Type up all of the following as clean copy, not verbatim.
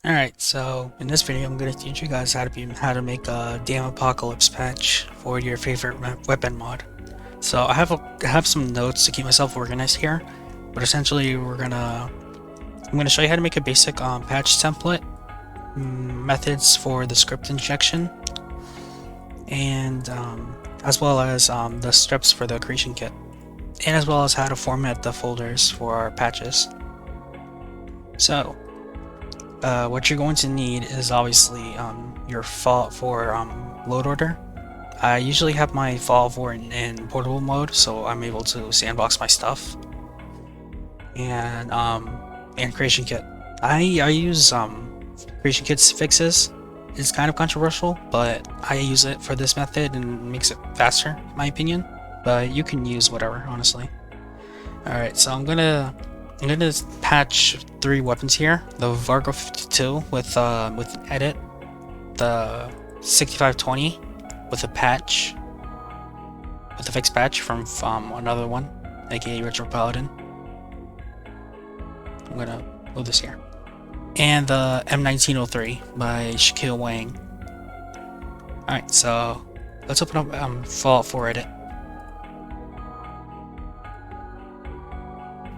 Alright, so in this video I'm going to teach you guys how to make a Damn Apocalypse patch for your favorite weapon mod. So I have some notes to keep myself organized here, but essentially I'm gonna show you how to make a basic patch template, methods for the script injection, and as well as the steps for the creation kit, and as well as how to format the folders for our patches. So what you're going to need is obviously your file for load order. I usually have my file for in portable mode, so I'm able to sandbox my stuff. And creation kit. I use creation kit's fixes. It's kind of controversial, but I use it for this method and it makes it faster, in my opinion. But you can use whatever, honestly. Alright, so I'm gonna patch 3 weapons here. The Vargo 52 with edit, the 6520 with a patch, with a fixed patch from another one, aka Retro Paladin. I'm gonna load this here. And the M1903 by Shaquille Wang. Alright, so let's open up Fallout 4 edit.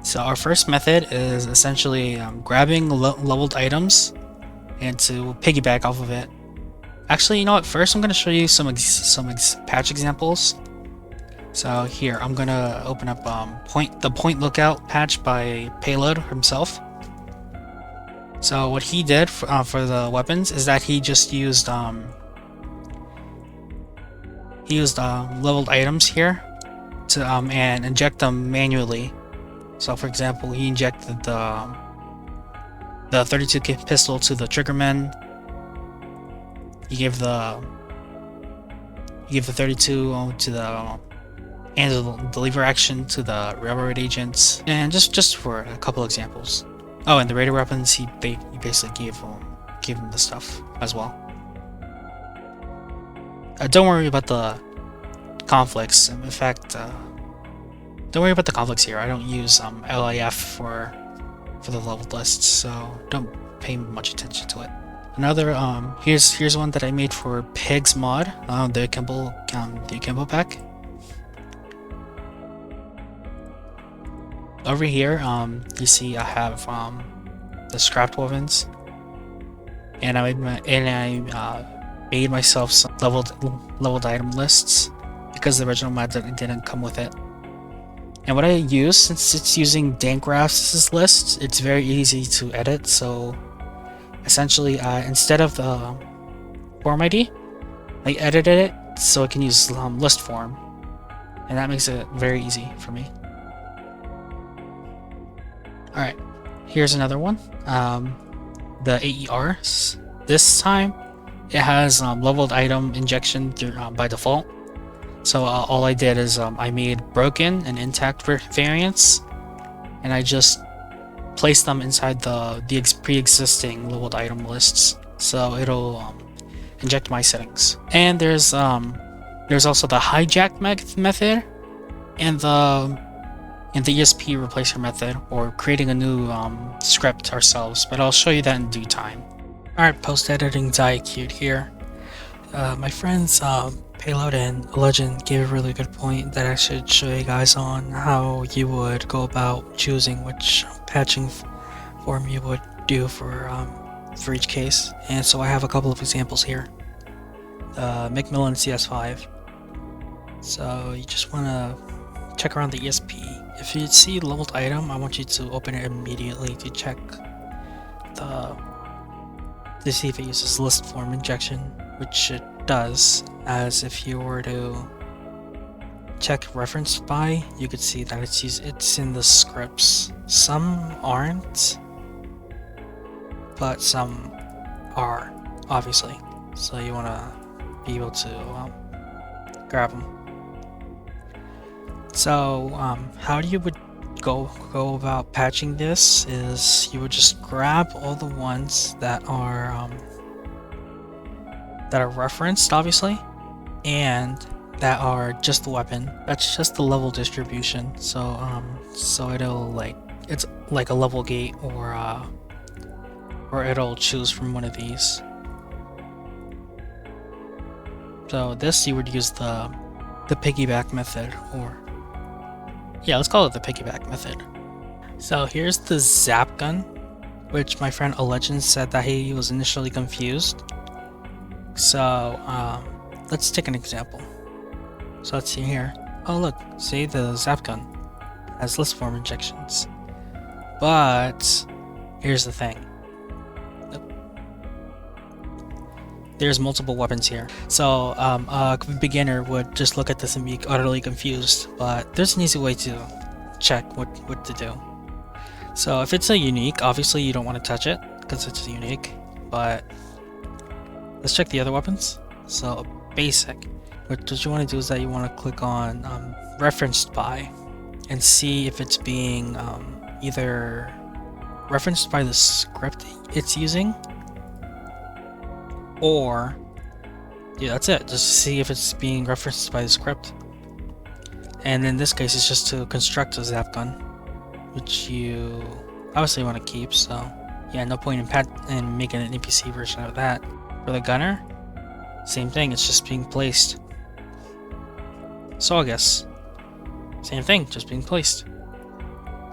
So our first method is essentially grabbing leveled items and to piggyback off of it. Actually, you know what? First, I'm going to show you some patch examples. So here, I'm going to open up the Point Lookout patch by Payload himself. So what he did for the weapons is that he just used leveled items here to and inject them manually. So for example, he injected the 32 pistol to the triggerman. He gave the 32 to the and the lever action to the railroad agents, and just for a couple examples. Oh, and the raider weapons, he basically gave them the stuff as well. Don't worry about the conflicts. In fact, don't worry about the conflicts here. I don't use LIF for the leveled lists, so don't pay much attention to it. Another here's one that I made for Pig's mod, the Akimbo pack. Over here, you see I have the scrapped weapons, and I made myself some leveled item lists because the original mod didn't come with it. And what I use, since it's using Dangraphs' list, it's very easy to edit. So essentially, instead of the form ID, I edited it so it can use list form, and that makes it very easy for me. Alright, here's another one. The AERs. This time, it has leveled item injection by default. So all I did is I made broken and intact variants, and I just placed them inside the pre-existing leveled item lists, so it'll inject my settings. And there's also the Hijack Method and the ESP Replacer Method, or creating a new script ourselves, but I'll show you that in due time. Alright, post-editing Diacute here. My friends Payload and Legend gave a really good point that I should show you guys on how you would go about choosing which patching form you would do for each case. And so I have a couple of examples here. Macmillan CS5. So you just want to check around the ESP. If you see leveled item, I want you to open it immediately to check to see if it uses list form injection, which it does. As if you were to check reference by, you could see that it's in the scripts. Some aren't, but some are, obviously. So you want to be able to grab them. So how you would go about patching this is you would just grab all the ones that are referenced, obviously, and that are just the weapon. That's just the level distribution. So so it's like a level gate or or it'll choose from one of these. So this, you would use the piggyback method, or yeah, let's call it the piggyback method. So here's the zap gun, which my friend Legend said that he was initially confused. So let's take an example. So let's see here. Oh look, see, the zap gun has list form injections. But here's the thing. There's multiple weapons here. So a beginner would just look at this and be utterly confused, but there's an easy way to check what to do. So if it's a unique, obviously you don't want to touch it because it's unique, but let's check the other weapons. So basic, what you want to do is that you want to click on referenced by and see if it's being either referenced by the script it's using, or yeah, that's it, just see if it's being referenced by the script. And in this case, it's just to construct a zap gun, which you obviously want to keep, so yeah, no point in making an NPC version of that. For the gunner, same thing, it's just being placed. So I guess same thing, just being placed.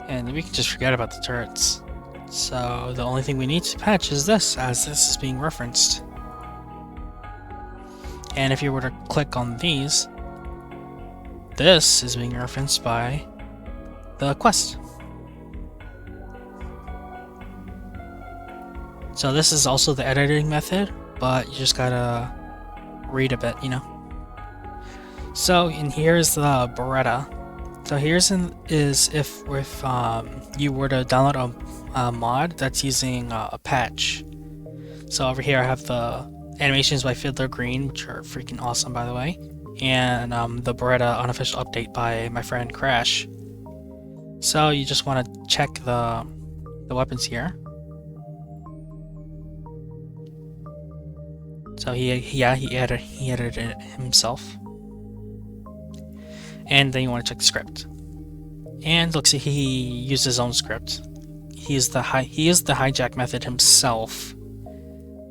And we can just forget about the turrets. So the only thing we need to patch is this, as this is being referenced. And if you were to click on these, this is being referenced by the quest. So this is also the editing method, but you just gotta read a bit, you know. So in here is the Beretta. So here's if you were to download a mod that's using a patch. So over here I have the animations by Fiddler Green, which are freaking awesome, by the way, and the Beretta unofficial update by my friend Crash. So you just want to check the weapons here. So he edited it himself. And then you want to check the script. And look, see, he used his own script. He used the hijack method himself,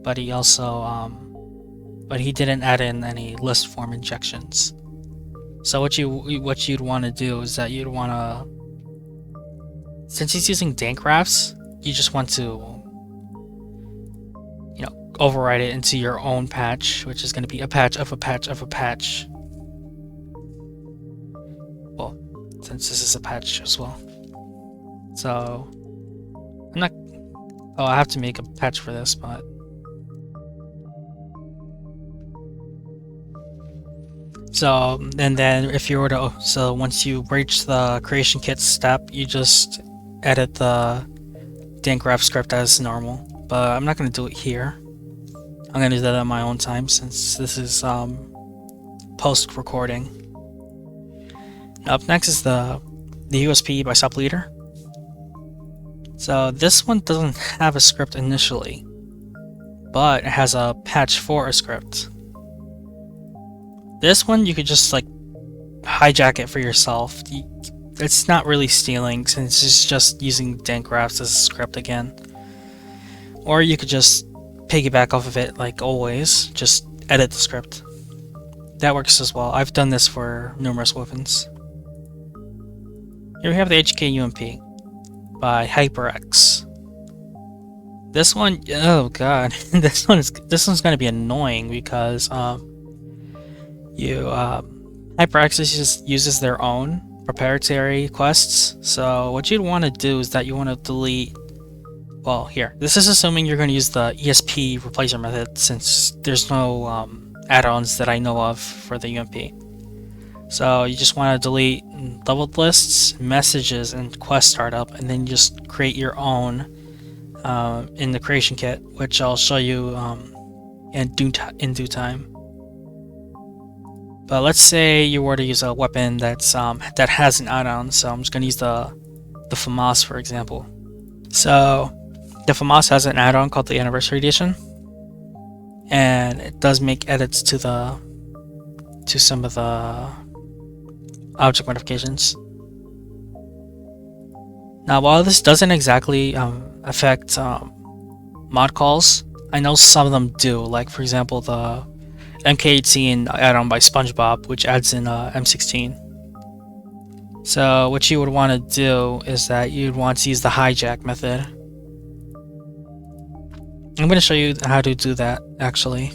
but he also but he didn't add in any list form injections. So what you'd want to do is that you'd want to, since he's using dank graphs, you just want to, you know, override it into your own patch, which is going to be a patch of a patch of a patch. Well, since this is a patch as well. So I'm not, oh, I have to make a patch for this, but so, and then if you were to, so once you reach the creation kit step, you just edit the dank graph script as normal. But I'm not going to do it here. I'm going to do that on my own time since this is post recording. Up next is the USP by sub leader. So this one doesn't have a script initially, but it has a patch for a script. This one you could just like hijack it for yourself. It's not really stealing since it's just using dank graphs as a script again. Or you could just piggyback off of it like always, just edit the script. That works as well. I've done this for numerous weapons. Here we have the HK UMP by HyperX. This one, oh god, this one's gonna be annoying because HyperX just uses their own proprietary quests. So what you'd want to do is that you want to delete. Well, here, this is assuming you're going to use the ESP Replacer method since there's no add-ons that I know of for the UMP. So you just want to delete leveled lists, messages, and quest startup, and then you just create your own in the creation kit, which I'll show you in due time. But let's say you were to use a weapon that's that has an add-on, so I'm just going to use the FAMAS for example. So the FAMAS has an add-on called the Anniversary Edition, and it does make edits to some of the object modifications. Now, while this doesn't exactly affect mod calls. I know some of them do, like for example the MK18 add-on by SpongeBob, which adds in M16. So what you would want to do is that you'd want to use the hijack method. I'm going to show you how to do that actually.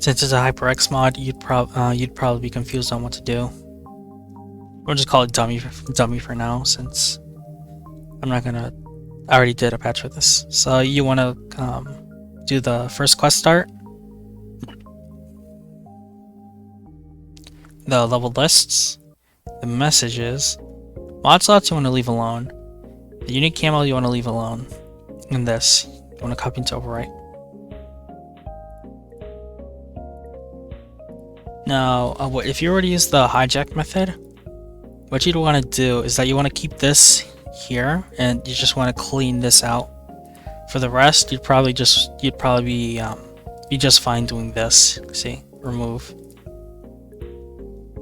Since it's a HyperX mod, you'd probably be confused on what to do. We'll just call it dummy for now, since I'm not gonna. I already did a patch for this. So you want to do the first quest start, the level lists, the messages, mod slots you want to leave alone, the unique camo you want to leave alone, and this you want to copy into overwrite. Now, if you already use the hijack method, what you'd want to do is that you want to keep this here, and you just want to clean this out. For the rest, you'd probably be just fine doing this. See, remove.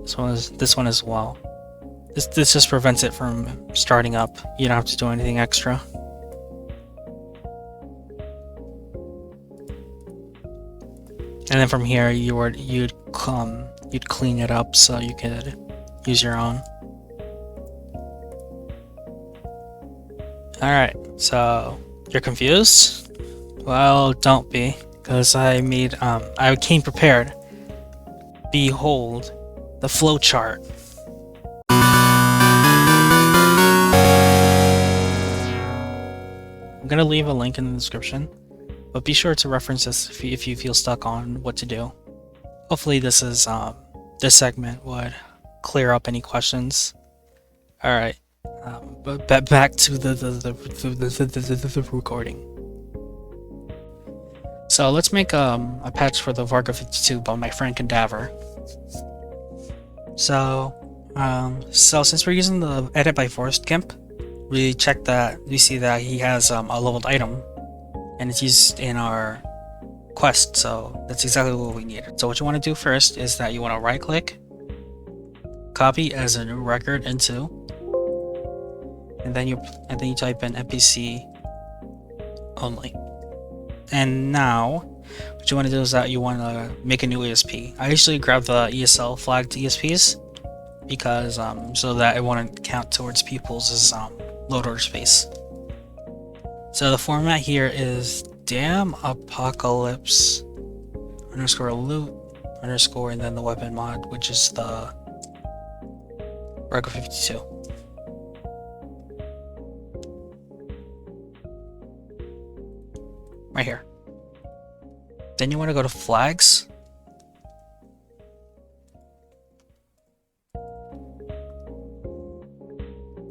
This one as well. This just prevents it from starting up. You don't have to do anything extra. And then from here, you'd clean it up so you could use your own. Alright, so you're confused? Well, don't be, because I came prepared. Behold the flowchart. I'm gonna leave a link in the description, but be sure to reference this if you feel stuck on what to do. Hopefully this segment would clear up any questions. Alright, but back to the recording. So let's make a patch for the Varga 52 by my friend Cadaver. So since we're using the edit by Forest Gimp, we see that he has a leveled item, and it's used in our quest, so that's exactly what we need. So what you want to do first is that you want to right click, copy as a new record into, and then you type in NPC only. And now what you want to do is that you want to make a new ESP. I usually grab the ESL flagged ESPs because so that it won't count towards people's load order space. So the format here is damn apocalypse underscore loot underscore and then the weapon mod, which is the Varga 52. Right here. Then you want to go to flags.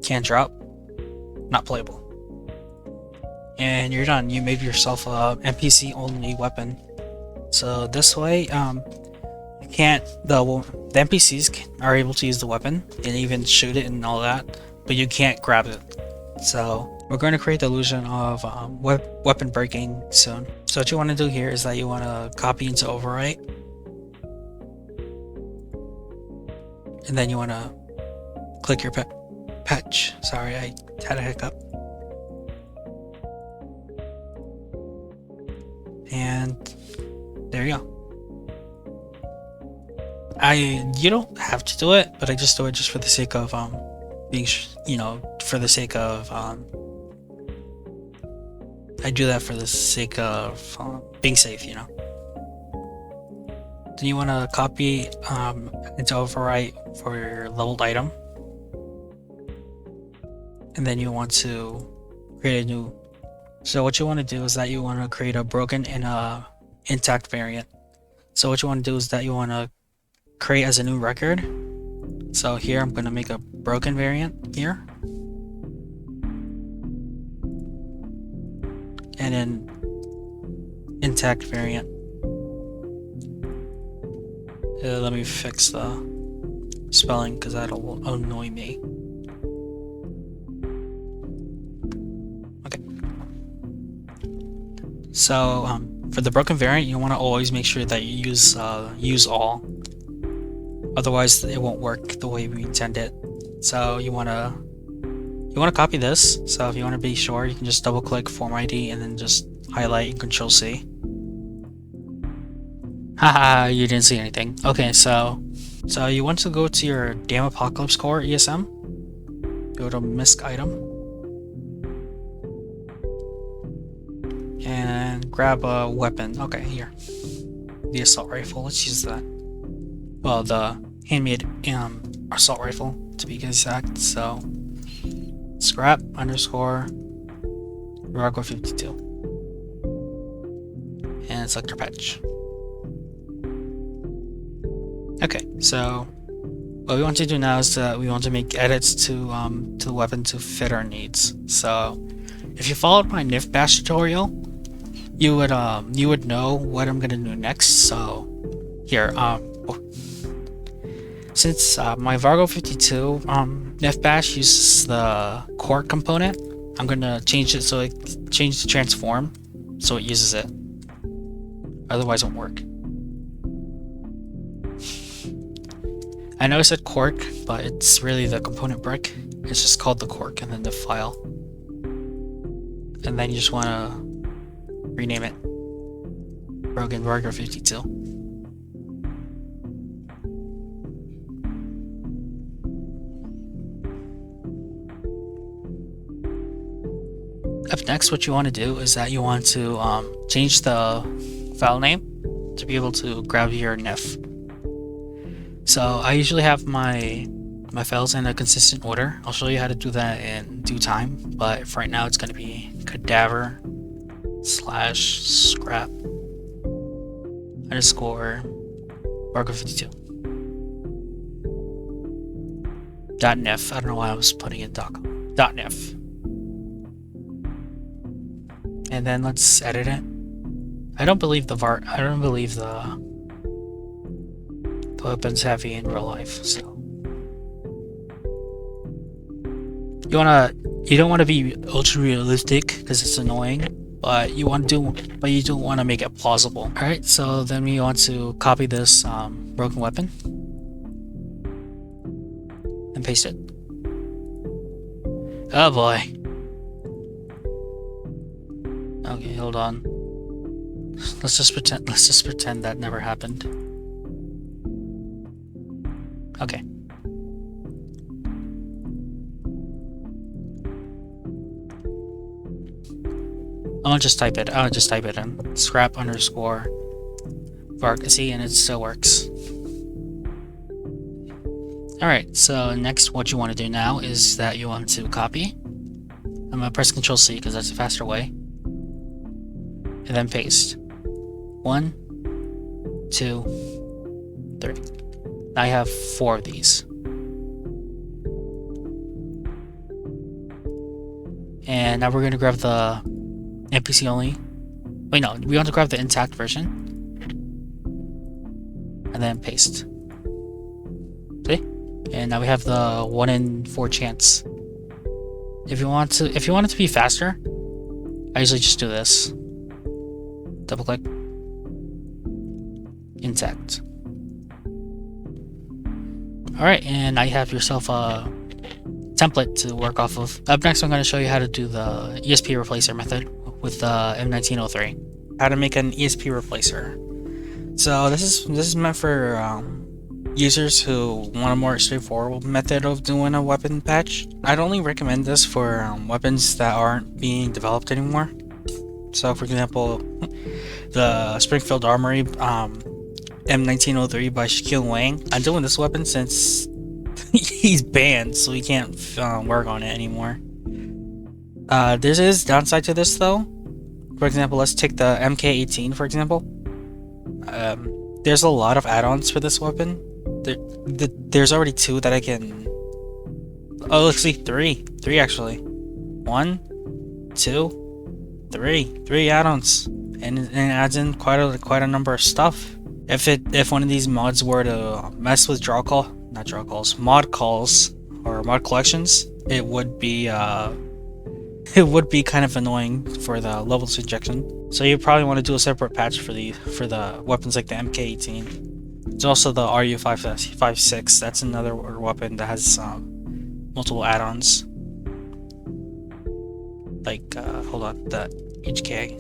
Can't drop. Not playable. And you're done. You made yourself a NPC only weapon. So this way, you can't. The NPCs are able to use the weapon and even shoot it and all that, but you can't grab it. So we're going to create the illusion of weapon breaking soon. So what you want to do here is that you want to copy into overwrite, and then you want to click your patch. Sorry, I had a hiccup. And there you go. You don't have to do it, but I just do it just for the sake of being, for the sake of I do that for the sake of being safe, Then you want to copy into overwrite for your leveled item, and then you want to create a new. So what you want to do is that you want to create a broken and a intact variant. So what you want to do is that you want to create as a new record. So here I'm going to make a broken variant here. And an intact variant. Let me fix the spelling because that'll annoy me. Okay. So for the broken variant, you want to always make sure that you use all. Otherwise, it won't work the way we intend it. So you want to copy this. So if you want to be sure, you can just double click form ID and then just highlight and Control C. Haha, you didn't see anything. Okay, so you want to go to your Damn Apocalypse Core ESM. Go to MISC item. And grab a weapon. Okay, here. The assault rifle, let's use that. Well, the handmade assault rifle to be exact. So scrap underscore Rago 52 and select your patch. Okay, so what we want to do now is that we want to make edits to the weapon to fit our needs. So if you followed my Nifbash tutorial, you would know what I'm gonna do next. So here, since my Vargo 52 Nifbash uses the core component, I'm gonna change it so it change the transform so it uses it. Otherwise, it won't work. I know I said cork, but it's really the component brick. It's just called the cork and then the file. And then you just want to rename it Broken Vargo 52. Up next, what you want to do is that you want to change the file name to be able to grab your NIF. So I usually have my files in a consistent order. I'll show you how to do that in due time, but for right now it's going to be cadaver / scrap underscore Vargo 52 .nif. I don't know why I was putting in .nif. And then let's edit it. I don't believe the weapon's heavy in real life, so you don't want to be ultra realistic because it's annoying, but you do want to make it plausible. All right, so then we want to copy this broken weapon and paste it. Oh boy. Okay, hold on. Let's just pretend that never happened. Okay. I'll just type it in. Scrap underscore Vargo. See, and it still works. Alright, so next what you want to do now is that you want to copy. I'm gonna press Ctrl C because that's a faster way. And then paste. 1, 2, 3. Now I have 4 of these. And now we're going to grab the NPC only. Wait, no, we want to grab the intact version. And then paste. See? And now we have the 1 in 4 chance. If you want it to be faster, I usually just do this. Double click. Intact. Alright, and now you have yourself a template to work off of. Up next, I'm going to show you how to do the ESP Replacer method with the M1903. How to make an ESP replacer. So this is meant for users who want a more straightforward method of doing a weapon patch. I'd only recommend this for weapons that aren't being developed anymore. So for example, the Springfield Armory M1903 by Shaquille Wang. I'm doing this weapon since he's banned, so he can't work on it anymore. There is downside to this though. For example, let's take the MK18 for example. There's a lot of add-ons for this weapon. There's already 2 that I can... Oh, let's see, 3 actually. 1, 2, 3 add-ons, and it adds in quite a number of stuff. If one of these mods were to mess with mod calls or mod collections, it would be kind of annoying for the levels injection. So you probably want to do a separate patch for the weapons like the MK18. There's also the RU-556. That's another weapon that has multiple add-ons. Like hold on, the HK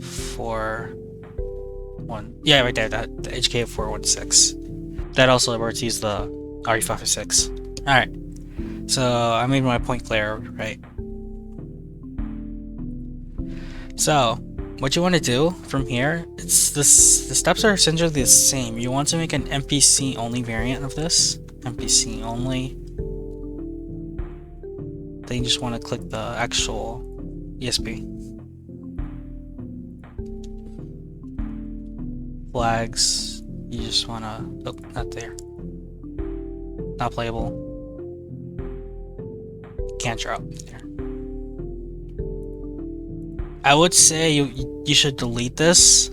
416. Yeah, right there, that the HK 416. That also works. Use the RE556. All right. So I made my point clear, right? So what you want to do from here, it's this. The steps are essentially the same. You want to make an MPC only variant of this. MPC only. Then you just want to click the actual ESP. Flags. You just want to. Oh, not there. Not playable. Can't drop there. I would say you should delete this.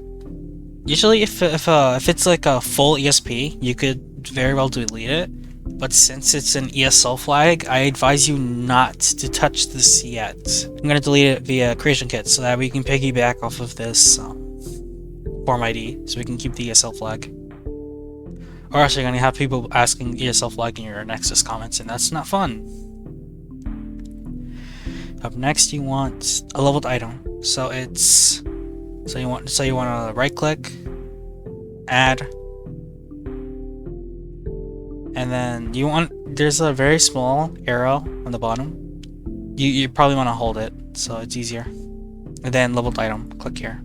Usually, if it's like a full ESP, you could very well delete it. But since it's an ESL flag, I advise you not to touch this yet. I'm gonna delete it via creation kit so that we can piggyback off of this form ID, so we can keep the ESL flag. Or else you're gonna have people asking ESL flag in your Nexus comments, and that's not fun. Up next, you want a leveled item. So it's you want to right click, add, and then there's a very small arrow on the bottom. You probably want to hold it so it's easier. And then leveled item, click here.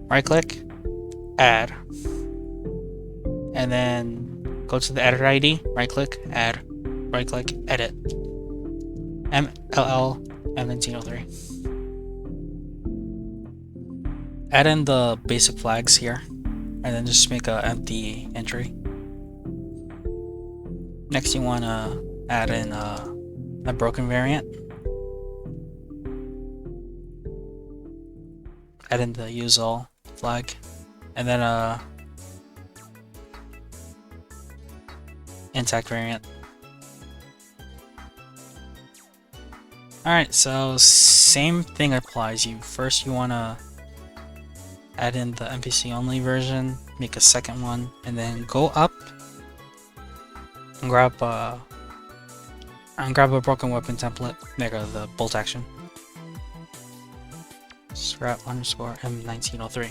Right click, add, and then go to the editor ID. Right click, add, right click, edit. MLL M1903. Add in the basic flags here, and then just make an empty entry. Next, you want to add in a broken variant. Add in the use all flag, and then intact variant. Alright, so same thing applies. First you want to add in the NPC only version, make a second one, and then go up and grab a broken weapon template, make the bolt action. Scrap underscore M1903.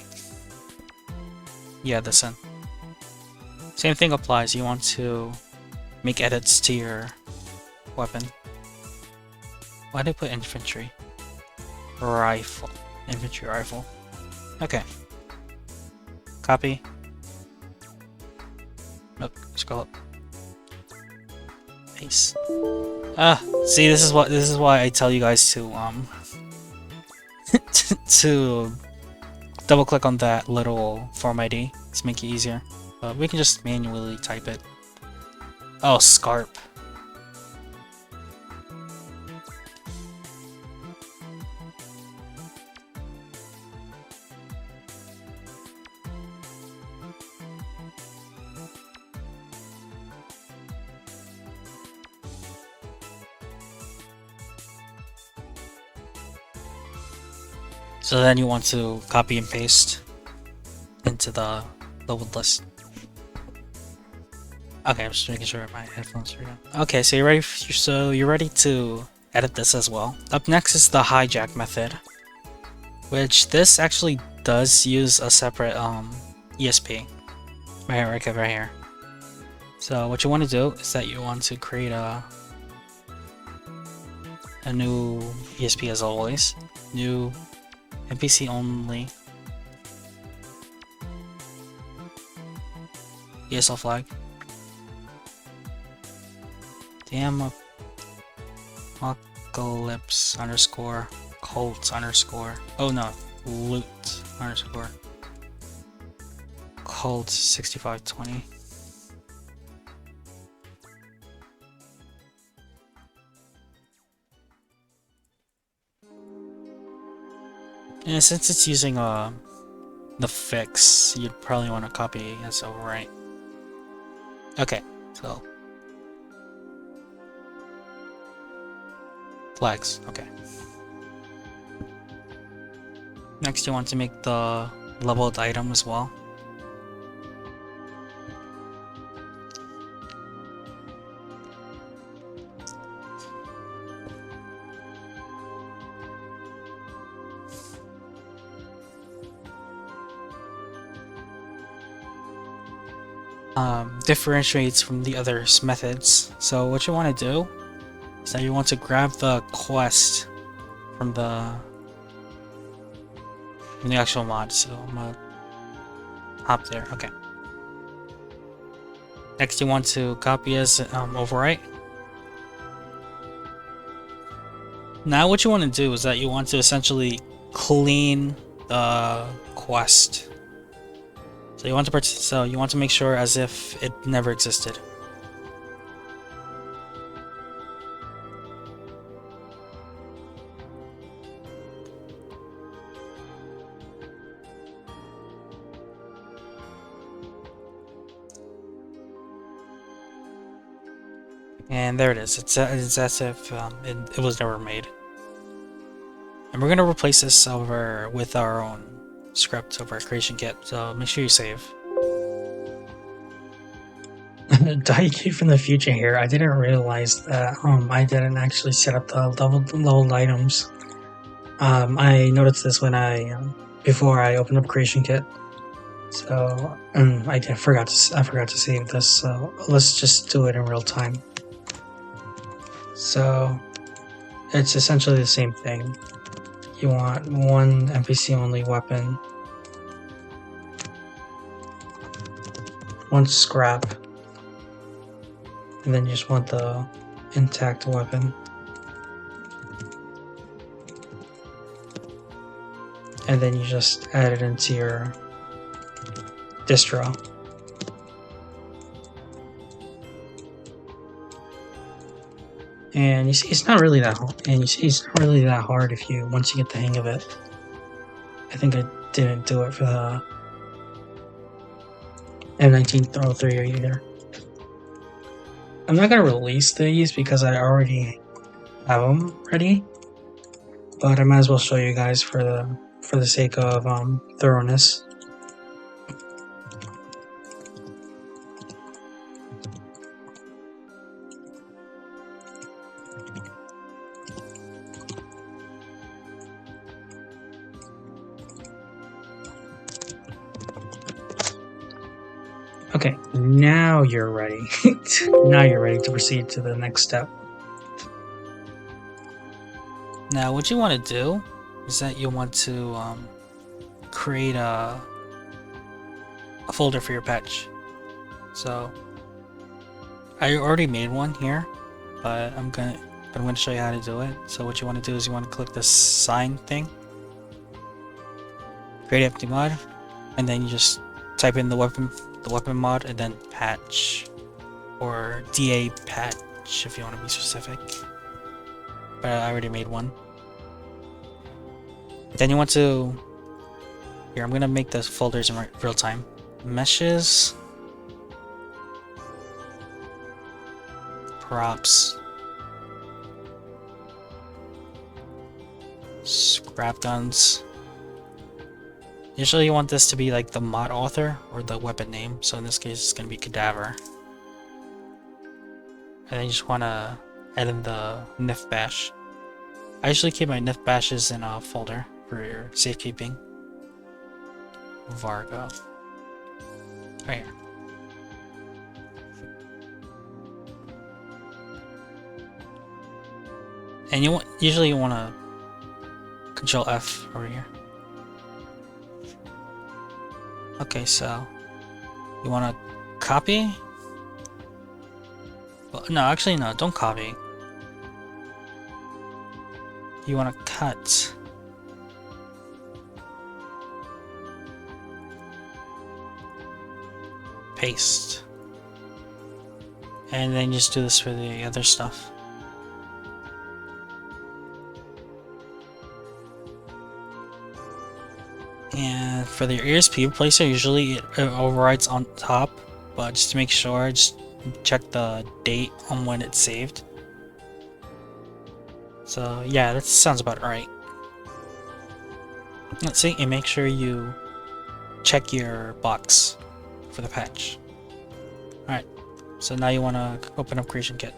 Yeah, this in. Same thing applies. You want to make edits to your weapon. Why did I put infantry? Rifle. Infantry rifle. Okay. Copy. Nope, scroll up. Paste. See, this is why I tell you guys to to double click on that little form ID to make it easier. But we can just manually type it. Oh, Scarp. So then you want to copy and paste into the leveled list. Okay, I'm just making sure my headphones are down. Okay, so you're ready. You're ready to edit this as well. Up next is the hijack method, which this actually does use a separate ESP. Right here. So what you want to do is that you want to create a new ESP as always. New NPC only ESL flag. Damn apocalypse underscore cult underscore. Oh no, loot underscore cult 6520. And since it's using the fix, you'd probably want to copy this over, right? Okay, so flags, okay. Next you want to make the leveled item as well. differentiates from the other methods. So what you want to do is that you want to grab the quest from the actual mod. So I'm gonna hop there. Okay. Next, you want to copy as overwrite. Now, what you want to do is that you want to essentially clean the quest. So you want to make sure as if it never existed. And there it is. It's as if it was never made. And we're gonna replace this over with our own script of our creation kit. So make sure you save. Daiki from the future here. I didn't realize that I didn't actually set up the leveled items. I noticed this when before I opened up creation kit. So I forgot to save this. So let's just do it in real time. So it's essentially the same thing. You want one NPC only weapon, one scrap, and then you just want the intact weapon. And then you just add it into your distro. And you see, it's not really that hard. And you see, it's not really that hard once you get the hang of it. I think I didn't do it for the M1903 either. I'm not gonna release these because I already have them ready, but I might as well show you guys for the sake of thoroughness. Okay, now you're ready. Now you're ready to proceed to the next step. Now, what you want to do is that you want to create a folder for your patch. So I already made one here, but I'm going to show you how to do it. So what you want to do is you want to click this sign thing, create empty mod, and then you just type in the weapon mod and then patch, or DA patch if you want to be specific. But I already made one. Then you want to, here, I'm gonna make the folders in real time. Meshes, props, scrap guns. Usually you want this to be like the mod author or the weapon name. So in this case, it's gonna be cadaver. And then you just wanna add in the Nifbash. I usually keep my Nifbashes in a folder for your safekeeping. Vargo. Right here. And usually you want to Control F over here. Okay, so you want to copy? Well, no, actually no, don't copy. You want to cut. Paste. And then just do this for the other stuff. And for the ESP Replacer, usually it overrides on top, but just to make sure, just check the date on when it's saved. So yeah, that sounds about right. Let's see, and make sure you check your box for the patch. Alright, so now you want to open up Creation Kit.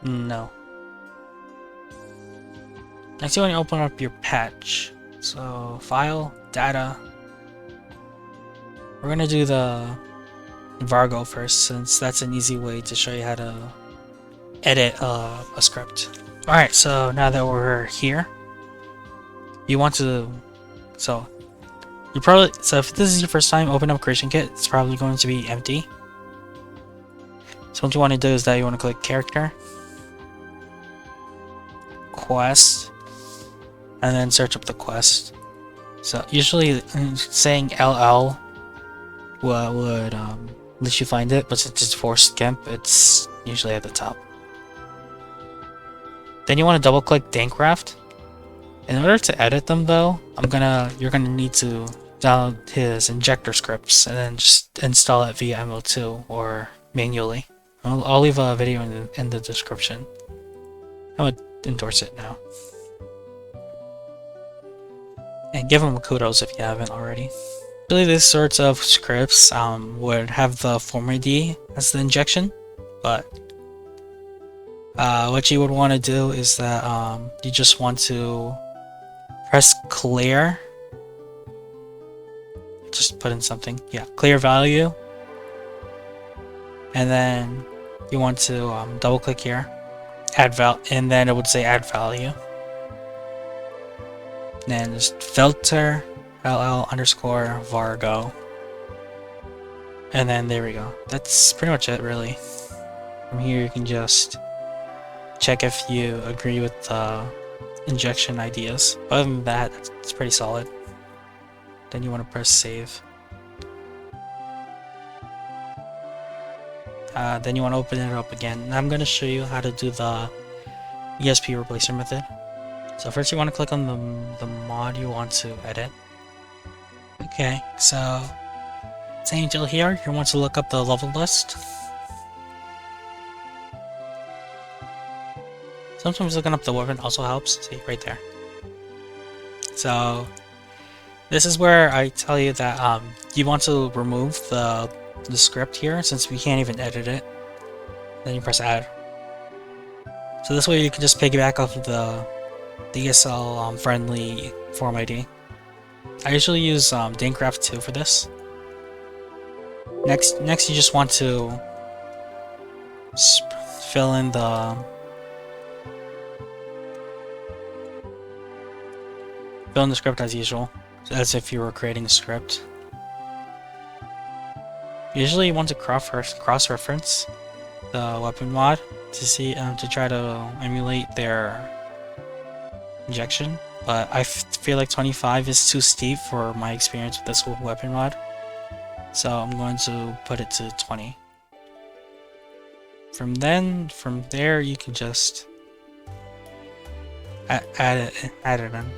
No. Next you want to open up your patch. So file, data. We're gonna do the Vargo first, since that's an easy way to show you how to edit a script. Alright, so now that we're here, you want to, so if this is your first time opening up Creation Kit, it's probably going to be empty. So what you want to do is that you want to click Character, Quest, and then search up the quest. So usually saying LL would let you find it, but since it's for Skimp, it's usually at the top. Then you want to double click Dankcraft. In order to edit them though, you're gonna need to download his injector scripts and then just install it via ML2 or manually. I'll leave a video in the description. I would endorse it now. And give them kudos if you haven't already. Really, these sorts of scripts would have the form ID as the injection, but what you would want to do is that you just want to press clear. Just put in something. Yeah, clear value. And then you want to double click here, and then it would say add value. And then just filter ll_vargo. And then there we go. That's pretty much it, really. From here you can just check if you agree with the injection ideas. Other than that, it's pretty solid. Then you want to press save. Then you want to open it up again. And I'm going to show you how to do the ESP Replacer method. So first you want to click on the mod you want to edit. Okay, so same deal here. You want to look up the level list. Sometimes looking up the weapon also helps. See, right there. So this is where I tell you that you want to remove the script here, since we can't even edit it. Then you press add. So this way you can just piggyback off of the DSL friendly form ID. I usually use Dankcraft 2 for this. Next you just want to fill in the script as usual, as if you were creating a script. Usually you want to cross-reference the weapon mod to see to try to emulate their injection, but I feel like 25 is too steep for my experience with this weapon mod, so I'm going to put it to 20. From there you can just add it in.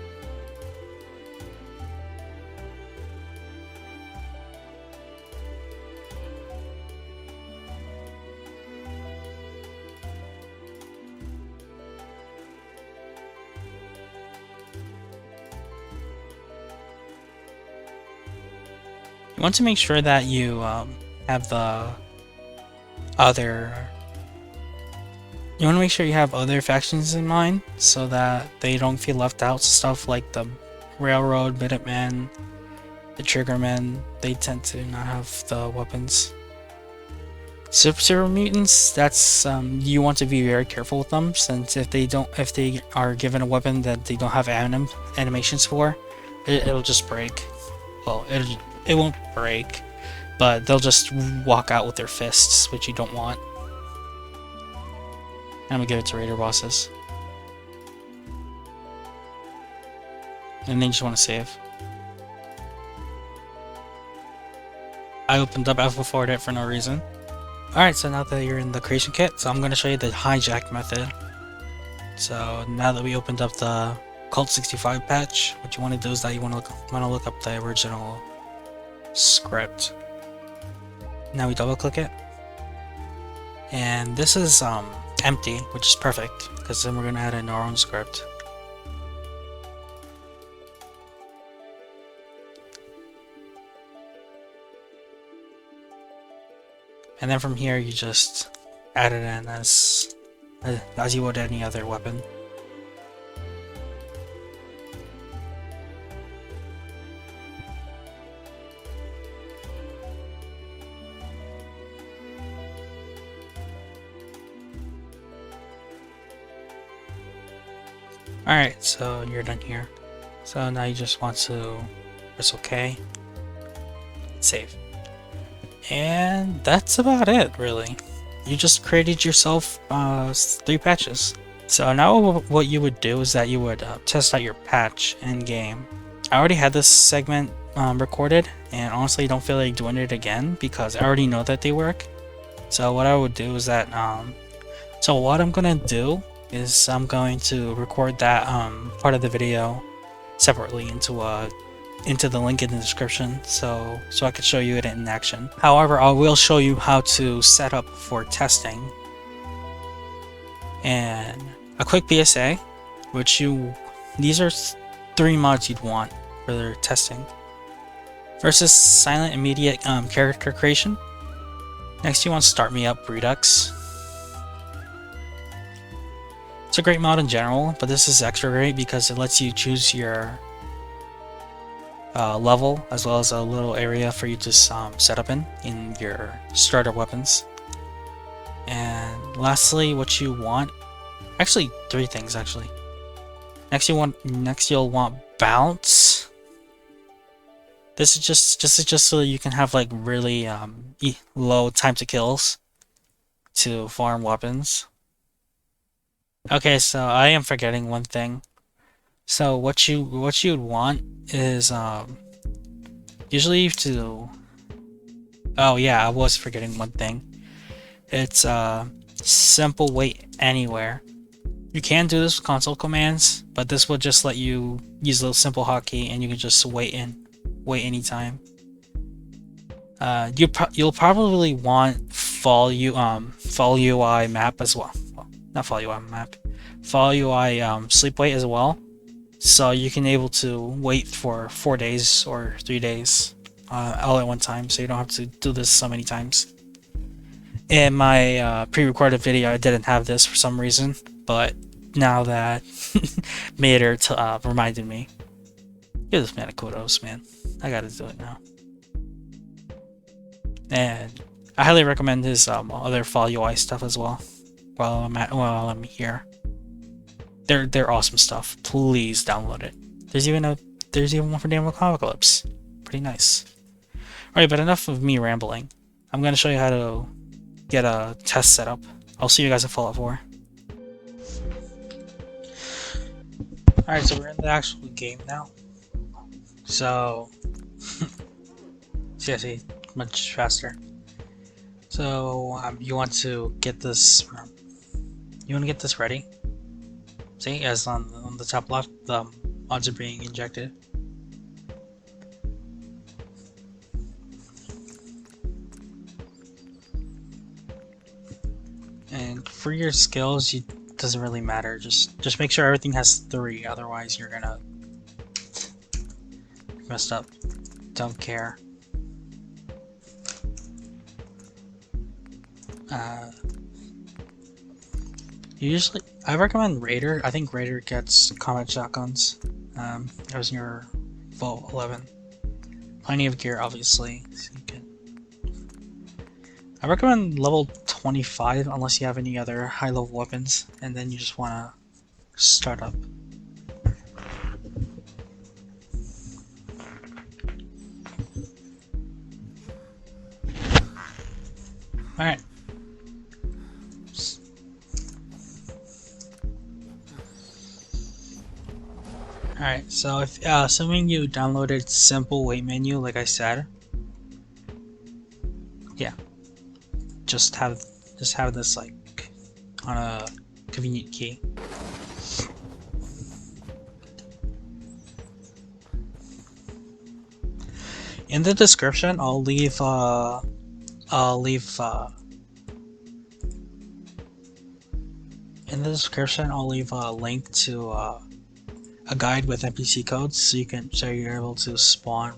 You want to make sure that you have the other. You want to make sure you have other factions in mind, so that they don't feel left out. Stuff like the Railroad, Minutemen, the Triggermen, they tend to not have the weapons. Super mutants, that's you want to be very careful with them, since if they are given a weapon that they don't have animations for, it'll just break. Well, it won't break, but they'll just walk out with their fists, which you don't want. I'm gonna give it to raider bosses. And then you just want to save. I opened up Alpha4 for no reason. Alright, so now that you're in the creation kit, so I'm going to show you the hijack method. So now that we opened up the Cult 65 patch, what you want to do is that you want to look up the original script. Now we double click it, and this is empty, which is perfect, because then we're going to add in our own script. And then from here you just add it in as as you would any other weapon. Alright, so you're done here. So now you just want to press OK, save. And that's about it, really. You just created yourself 3 patches. So now what you would do is that you would test out your patch in game. I already had this segment recorded, and honestly don't feel like doing it again because I already know that they work. So what I would do is that so what I'm gonna do is I'm going to record that part of the video separately into the link in the description so I could show you it in action. However, I will show you how to set up for testing. And a quick PSA, these are 3 mods you'd want for their testing. First is silent immediate character creation. Next you want Start Me Up Redux. It's a great mod in general, but this is extra great because it lets you choose your level as well as a little area for you to set up in your starter weapons. And lastly, what you want, actually 3 things actually. Next you'll want bounce. This is just so that you can have like really low time to kills to farm weapons. Okay, so I am forgetting one thing. So what you would want is usually to. Oh yeah, I was forgetting one thing. It's simple wait anywhere. You can do this with console commands, but this will just let you use a simple hotkey and you can just wait anytime. You'll probably want fall UI map as well. Not fall UI map. Fall UI sleep wait as well. So you can able to wait for 4 days or 3 days all at one time, so you don't have to do this so many times. In my pre-recorded video, I didn't have this for some reason, but now that Mater reminded me. Give this man a kudos, man. I gotta do it now. And I highly recommend his other Fall UI stuff as well. While I'm here, they're awesome stuff. Please download it. There's even one for Daniel Apocalypse. Pretty nice. Alright, but enough of me rambling. I'm gonna show you how to get a test set up. I'll see you guys in Fallout 4. Alright, so we're in the actual game now. So see, much faster. So you want to get this. You want to get this ready. See, as on the top left, the mods are being injected. And for your skills, it doesn't really matter. Just make sure everything has 3. Otherwise, you're gonna messed up. Don't care. I recommend Raider. I think Raider gets combat shotguns. That was in your Vault 11. Plenty of gear, obviously. So you can. I recommend level 25 unless you have any other high-level weapons, and then you just want to start up. Alright. Alright, so if assuming you downloaded simple wait menu like I said, yeah, just have this like on a convenient key. In the description, I'll leave in the description I'll leave a link to a guide with NPC codes so you're able to spawn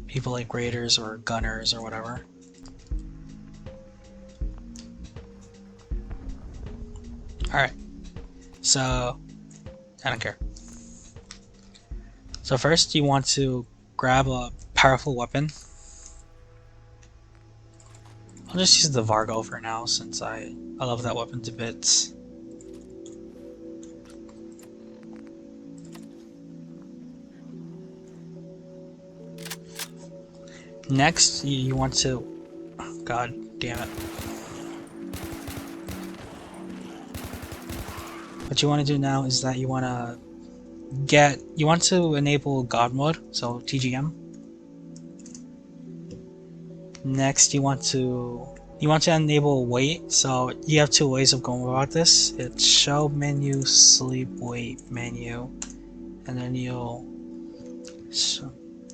people like raiders or gunners or whatever. Alright, so I don't care. So first you want to grab a powerful weapon. I'll just use the Vargo for now since I love that weapon to bits. Next you want to, oh, god damn it. What you want to do now is that you want to enable God mode, so TGM. Next you want to enable wait, so you have two ways of going about this. It's show menu, sleep wait menu, and then you'll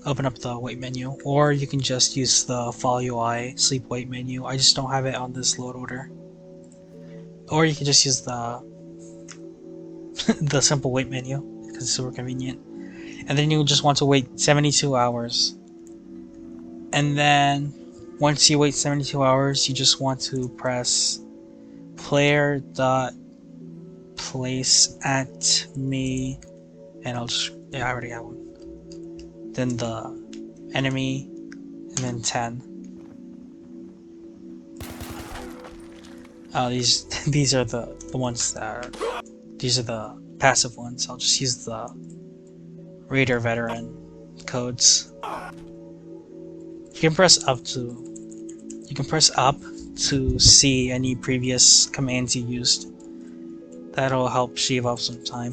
open up the wait menu, or you can just use the fall UI sleep wait menu. I just don't have it on this load order. Or you can just use the the simple wait menu because it's super convenient. And then you just want to wait 72 hours. And then once you wait 72 hours, you just want to press player.place at me, and I'll just, yeah, I already have one. Then the enemy, and then 10. Oh, these are the ones that are, these are the passive ones. I'll just use the Raider Veteran codes. You can press up to see any previous commands you used. That'll help shave off some time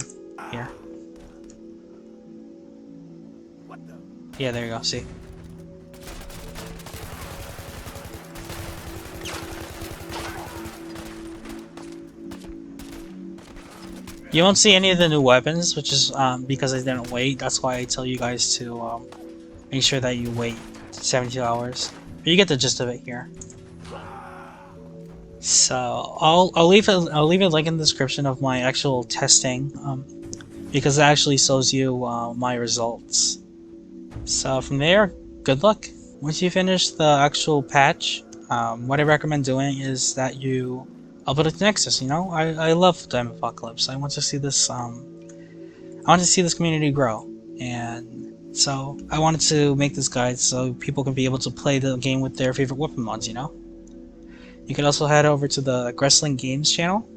here. Yeah, there you go, see? You won't see any of the new weapons, which is because I didn't wait. That's why I tell you guys to make sure that you wait 72 hours. But you get the gist of it here. So I'll leave a link in the description of my actual testing, because it actually shows you my results. So from there, good luck. Once you finish the actual patch, what I recommend doing is that you upload it to Nexus. You know, I love Diamond Apocalypse. I want to see this community grow, and so I wanted to make this guide so people can be able to play the game with their favorite weapon mods. You know, you can also head over to the Gressling Games channel,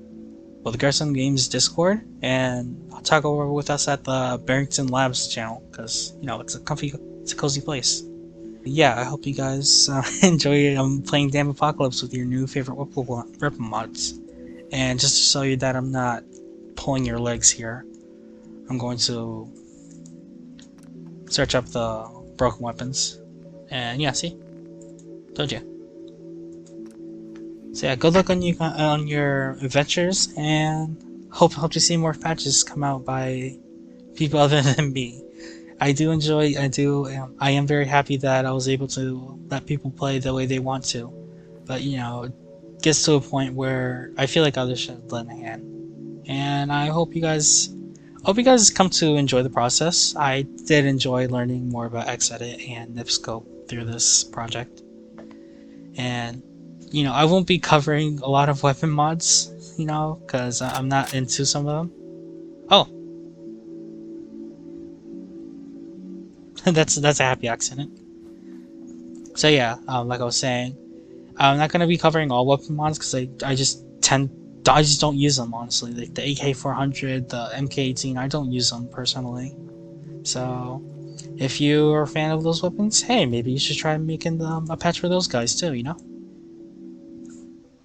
well, the Gressling Games Discord, and talk over with us at the Barrington Labs channel, because you know it's a cozy place. Yeah, I hope you guys enjoy playing Diamond Apocalypse with your new favorite weapon mods. And just to show you that I'm not pulling your legs here, I'm going to search up the broken weapons. And yeah, see? Told you. So yeah, good luck on your adventures, and hope to see more patches come out by people other than me. I am very happy that I was able to let people play the way they want to, but you know, it gets to a point where I feel like others should lend a hand. And I hope you guys come to enjoy the process. I did enjoy learning more about xEdit and Nifscope through this project. And you know, I won't be covering a lot of weapon mods, you know, because I'm not into some of them. Oh, that's a happy accident. So yeah, like I was saying, I'm not gonna be covering all weapon mods because I just don't use them, honestly. Like the AK-400, the MK18, I don't use them personally. So if you're a fan of those weapons, hey, maybe you should try making a patch for those guys too, you know?